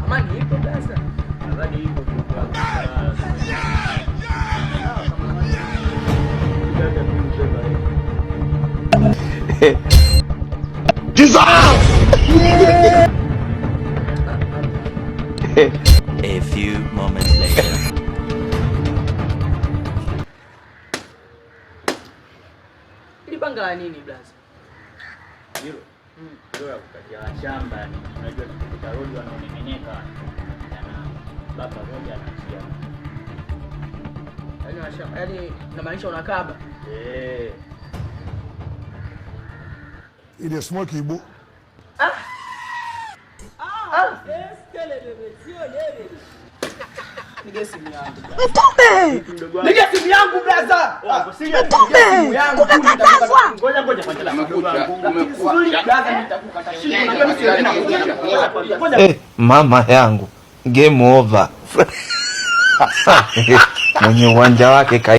Amani ipo sasa. Nadhani ipo tu. A few moments later. Ili panga la nini blaza? Hilo. Ndio ya kukatia shamba ni. Unajua tukipita road wanaoneneka. Na baba moja anasikia. Yaani inamaanisha unakaba. Ile smoke ibu. Nige simu yangu. Mtume! Nige simu yangu blaza. Mtume! Umekatazwa. Ngoja kwanza Mama yangu, game over. Mwenye uwanja wake